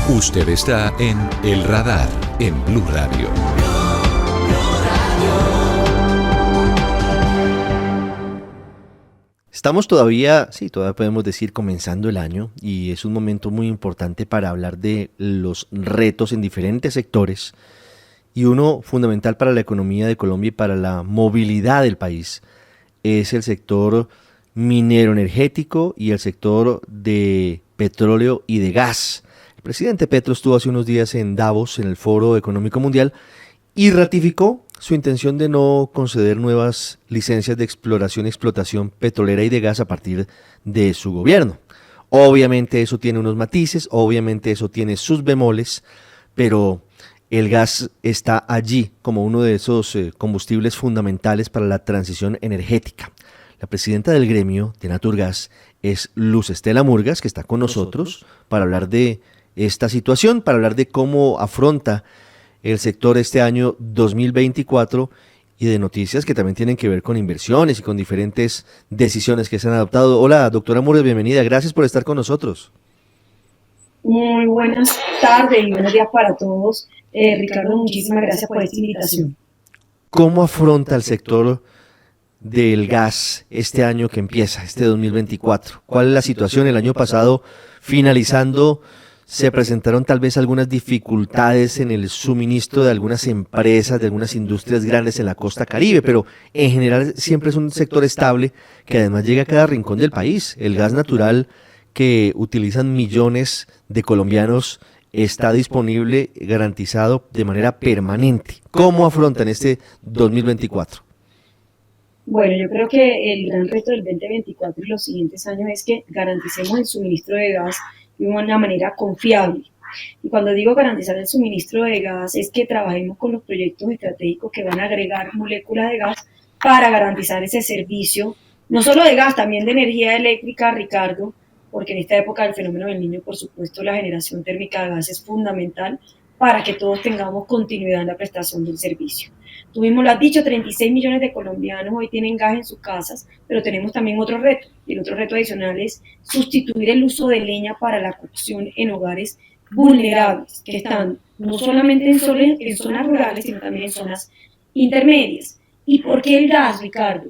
Usted está en El Radar, en Blue Radio. Estamos todavía podemos decir comenzando el año y es un momento muy importante para hablar de los retos en diferentes sectores y uno fundamental para la economía de Colombia y para la movilidad del país es el sector minero energético y el sector de petróleo y de gas. El presidente Petro estuvo hace unos días en Davos, en el Foro Económico Mundial, y ratificó su intención de no conceder nuevas licencias de exploración y explotación petrolera y de gas a partir de su gobierno. Obviamente eso tiene unos matices, obviamente eso tiene sus bemoles, pero el gas está allí como uno de esos combustibles fundamentales para la transición energética. La presidenta del gremio de Naturgas es Luz Estela Murgas, que está con nosotros para hablar de esta situación, para hablar de cómo afronta el sector este año 2024 y de noticias que también tienen que ver con inversiones y con diferentes decisiones que se han adoptado. Hola, doctora Murgas, bienvenida. Gracias por estar con nosotros. Muy buenas tardes y buenos días para todos. Ricardo, muchísimas gracias por esta invitación. ¿Cómo afronta el sector del gas este año que empieza, este 2024? ¿Cuál es la situación? El año pasado, finalizando, se presentaron tal vez algunas dificultades en el suministro de algunas empresas, de algunas industrias grandes en la costa Caribe, pero en general siempre es un sector estable que además llega a cada rincón del país. El gas natural que utilizan millones de colombianos está disponible, garantizado de manera permanente. ¿Cómo afrontan este 2024? Bueno, yo creo que el gran reto del 2024 y los siguientes años es que garanticemos el suministro de gas de una manera confiable. Y cuando digo garantizar el suministro de gas es que trabajemos con los proyectos estratégicos que van a agregar moléculas de gas para garantizar ese servicio, no solo de gas, también de energía eléctrica, Ricardo, porque en esta época del fenómeno del Niño, por supuesto, la generación térmica de gas es fundamental para que todos tengamos continuidad en la prestación del servicio. Tú mismo lo has dicho, 36 millones de colombianos hoy tienen gas en sus casas, pero tenemos también otro reto, y el otro reto adicional es sustituir el uso de leña para la cocción en hogares vulnerables, que están no solamente en zonas rurales, sino también en zonas intermedias. ¿Y por qué el gas, Ricardo?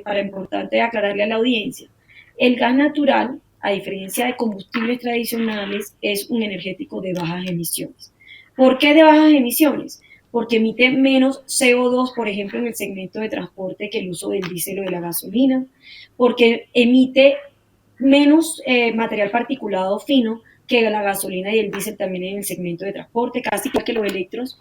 Para importante aclararle a la audiencia. El gas natural, a diferencia de combustibles tradicionales, es un energético de bajas emisiones. ¿Por qué de bajas emisiones? Porque emite menos CO2, por ejemplo, en el segmento de transporte que el uso del diésel o de la gasolina, porque emite menos material particulado fino que la gasolina y el diésel también en el segmento de transporte, casi que los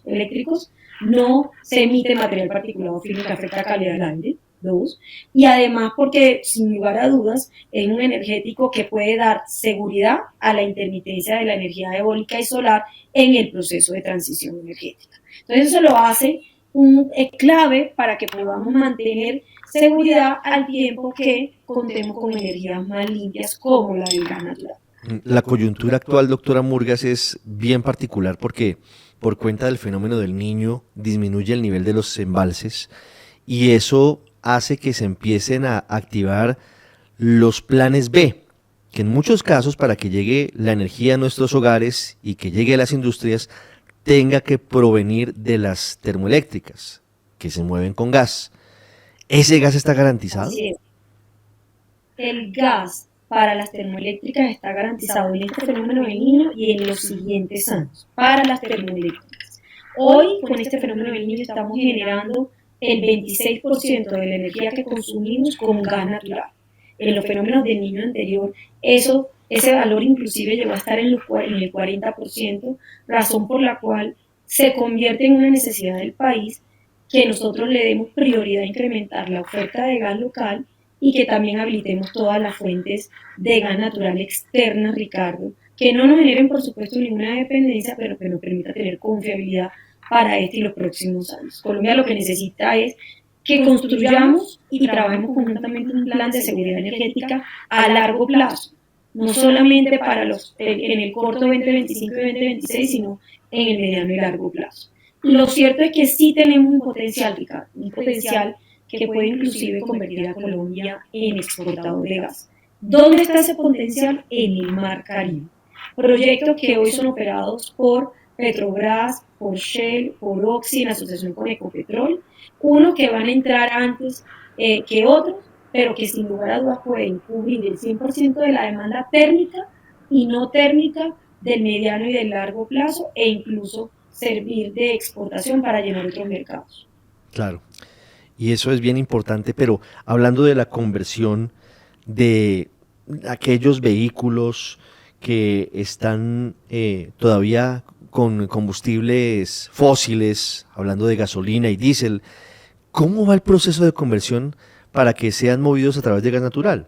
eléctricos no se emite material particulado fino que afecta la calidad del aire. Dos, y además porque sin lugar a dudas es un energético que puede dar seguridad a la intermitencia de la energía eólica y solar en el proceso de transición energética. Entonces eso lo hace clave para que podamos mantener seguridad al tiempo que contemos con energías más limpias como la del gas natural. La coyuntura actual, doctora Murgas, es bien particular porque por cuenta del fenómeno del Niño disminuye el nivel de los embalses y eso hace que se empiecen a activar los planes B, que en muchos casos para que llegue la energía a nuestros hogares y que llegue a las industrias tenga que provenir de las termoeléctricas, que se mueven con gas. ¿Ese gas está garantizado? Sí. El gas para las termoeléctricas está garantizado en este fenómeno del Niño y en los siguientes años, para las termoeléctricas. Hoy, con este fenómeno del Niño, estamos generando el 26% de la energía que consumimos con gas natural. En los fenómenos del Niño anterior, ese valor inclusive llegó a estar en el 40%, razón por la cual se convierte en una necesidad del país que nosotros le demos prioridad a incrementar la oferta de gas local y que también habilitemos todas las fuentes de gas natural externas, Ricardo, que no nos generen, por supuesto, ninguna dependencia, pero que nos permita tener confiabilidad para este y los próximos años. Colombia lo que necesita es que construyamos y trabajemos conjuntamente un plan de seguridad energética a largo plazo, no solamente para en el corto 2025 y 2026, sino en el mediano y largo plazo. Lo cierto es que sí tenemos un potencial, Ricardo, un potencial que puede inclusive convertir a Colombia en exportador de gas. ¿Dónde está ese potencial? En el Mar Caribe. proyectos que hoy son operados por Petrobras, por Shell, por Oxy en asociación con Ecopetrol, unos que van a entrar antes que otros, pero que sin lugar a dudas pueden cubrir el 100% de la demanda térmica y no térmica del mediano y del largo plazo, e incluso servir de exportación para llenar otros mercados. Claro, y eso es bien importante, pero hablando de la conversión de aquellos vehículos que están todavía con combustibles fósiles, hablando de gasolina y diésel, ¿cómo va el proceso de conversión para que sean movidos a través de gas natural?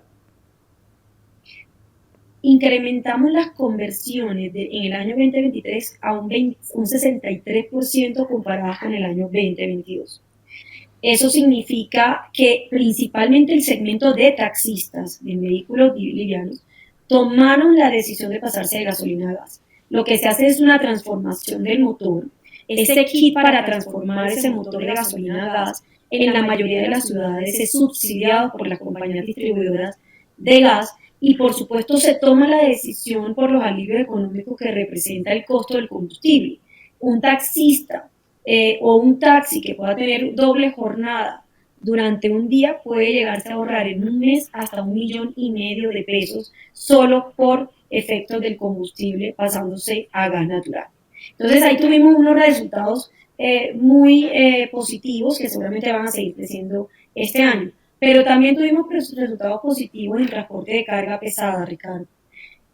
Incrementamos las conversiones en el año 2023 a un 63% comparadas con el año 2022. Eso significa que principalmente el segmento de taxistas en vehículos livianos tomaron la decisión de pasarse de gasolina a gas. Lo que se hace es una transformación del motor. Ese kit para transformar ese motor de gasolina a gas en la mayoría de las ciudades es subsidiado por las compañías distribuidoras de gas, y por supuesto se toma la decisión por los alivios económicos que representa el costo del combustible. Un taxista o un taxi que pueda tener doble jornada durante un día puede llegarse a ahorrar en un mes hasta 1,5 millones de pesos solo por efectos del combustible pasándose a gas natural. Entonces ahí tuvimos unos resultados muy positivos que seguramente van a seguir creciendo este año. Pero también tuvimos resultados positivos en transporte de carga pesada, Ricardo.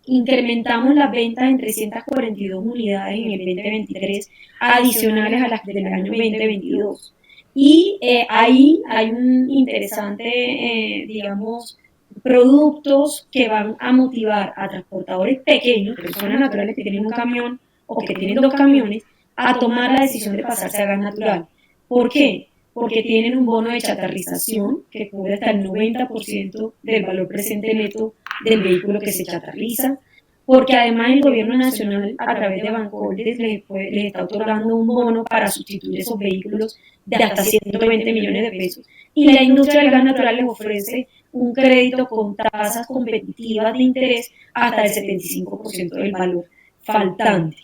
Incrementamos las ventas en 342 unidades en el 2023, adicionales a las del año 2022. Y ahí hay un interesante, digamos, productos que van a motivar a transportadores pequeños, personas naturales que tienen un camión o que tienen 2 camiones, a tomar la decisión de pasarse a gas natural. ¿Por qué? Porque tienen un bono de chatarrización que cubre hasta el 90% del valor presente neto del vehículo que se chatarriza, porque además el gobierno nacional a través de Bancoldes les está otorgando un bono para sustituir esos vehículos de hasta 120 millones de pesos, y la industria del gas natural les ofrece un crédito con tasas competitivas de interés hasta el 75% del valor faltante.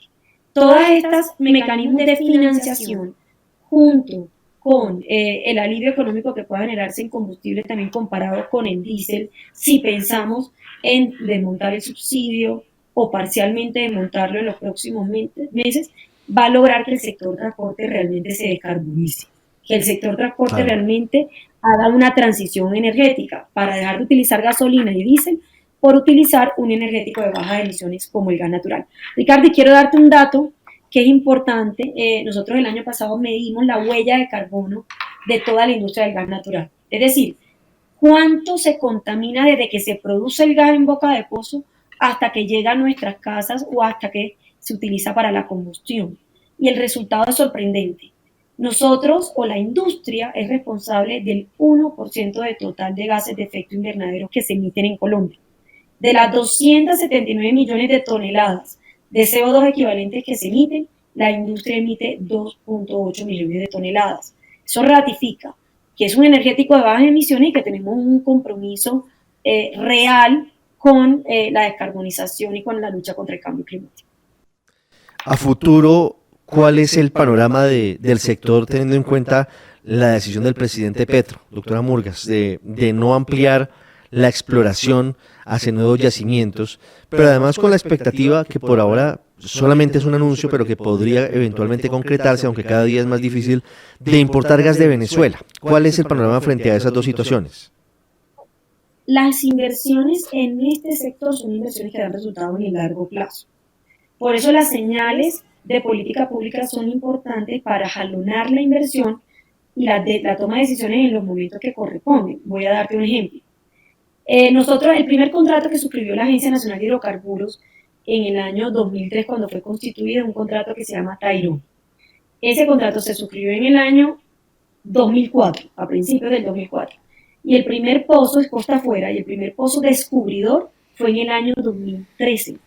Todas estas mecanismos de financiación junto con el alivio económico que pueda generarse en combustible también comparado con el diésel, si pensamos en desmontar el subsidio o parcialmente desmontarlo en los próximos meses, va a lograr que el sector transporte realmente se descarbonice, que el sector transporte realmente haga una transición energética para dejar de utilizar gasolina y diésel por utilizar un energético de bajas emisiones como el gas natural. Ricardo, quiero darte un dato que es importante. Nosotros el año pasado medimos la huella de carbono de toda la industria del gas natural. Es decir, cuánto se contamina desde que se produce el gas en boca de pozo hasta que llega a nuestras casas o hasta que se utiliza para la combustión. Y el resultado es sorprendente. Nosotros o la industria es responsable del 1% del total de gases de efecto invernadero que se emiten en Colombia. De las 279 millones de toneladas de CO2 equivalentes que se emiten, la industria emite 2.8 millones de toneladas. Eso ratifica que es un energético de bajas emisiones y que tenemos un compromiso real con la descarbonización y con la lucha contra el cambio climático. A futuro, ¿cuál es el panorama del sector teniendo en cuenta la decisión del presidente Petro, doctora Murgas, de no ampliar la exploración hacia nuevos yacimientos, pero además con la expectativa que por ahora solamente es un anuncio, pero que podría eventualmente concretarse, aunque cada día es más difícil, de importar gas de Venezuela? ¿Cuál es el panorama frente a esas dos situaciones? Las inversiones en este sector son inversiones que dan resultados en el largo plazo. Por eso las señales de política pública son importantes para jalonar la inversión y la toma de decisiones en los momentos que corresponden. Voy a darte un ejemplo. Nosotros, el primer contrato que suscribió la Agencia Nacional de Hidrocarburos en el año 2003, cuando fue constituida, un contrato que se llama Tairón. Ese contrato se suscribió en el año 2004, a principios del 2004. Y el primer pozo es costa afuera, y el primer pozo descubridor fue en el año 2013.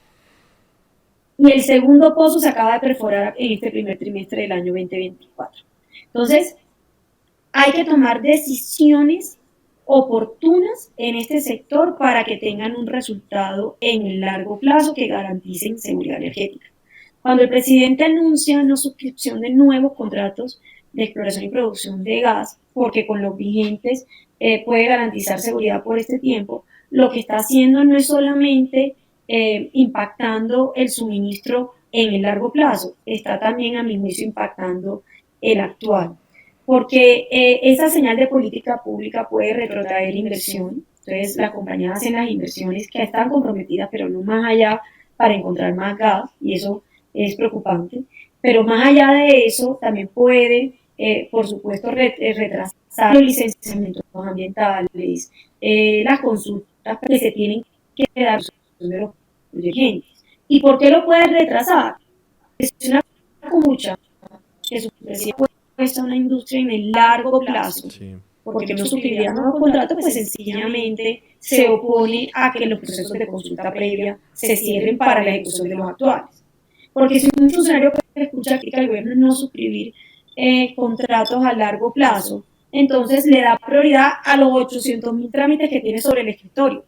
Y el segundo pozo se acaba de perforar en este primer trimestre del año 2024. Entonces, hay que tomar decisiones oportunas en este sector para que tengan un resultado en el largo plazo que garanticen seguridad energética. Cuando el presidente anuncia no suscripción de nuevos contratos de exploración y producción de gas, porque con los vigentes puede garantizar seguridad por este tiempo, lo que está haciendo no es solamente impactando el suministro en el largo plazo, está también a mi juicio impactando el actual, porque esa señal de política pública puede retrotraer inversión. Entonces las compañías hacen las inversiones que están comprometidas, pero no más allá, para encontrar más gas, y eso es preocupante, pero más allá de eso también puede, por supuesto, retrasar los licenciamientos ambientales, las consultas que se tienen que dar de los proyectos. ¿Y por qué lo puede retrasar? Es una mucha que su presidente cuesta a una industria en el largo plazo, sí, porque no suscribirá nuevos contratos, pues sencillamente se opone a que los procesos de consulta previa se cierren para la ejecución de los actuales. Porque si un funcionario escucha que el gobierno no suscribir contratos a largo plazo, entonces le da prioridad a los 800.000 trámites que tiene sobre el escritorio,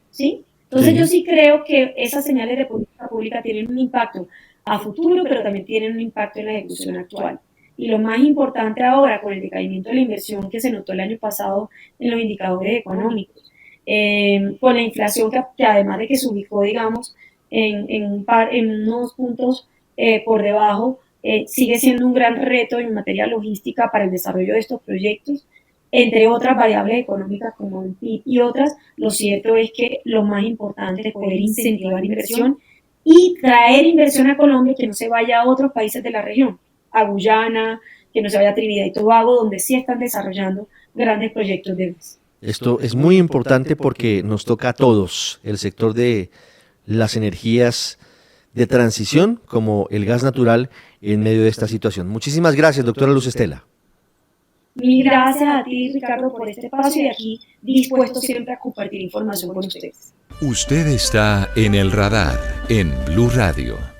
¿sí? Entonces yo sí creo que esas señales de política pública tienen un impacto a futuro, pero también tienen un impacto en la ejecución actual. Y lo más importante ahora, con el decaimiento de la inversión que se notó el año pasado en los indicadores económicos, con la inflación que además de que se ubicó, digamos, en unos puntos por debajo, sigue siendo un gran reto en materia logística para el desarrollo de estos proyectos, entre otras variables económicas como el PIB y otras. Lo cierto es que lo más importante es poder incentivar inversión y traer inversión a Colombia, que no se vaya a otros países de la región, a Guyana, que no se vaya a Trinidad y Tobago, donde sí están desarrollando grandes proyectos de gas. Esto es muy importante porque nos toca a todos, el sector de las energías de transición como el gas natural en medio de esta situación. Muchísimas gracias, doctora Luz Estela. Mil gracias a ti, Ricardo, por este espacio y aquí dispuesto siempre a compartir información con ustedes. Usted está en el radar en Blue Radio.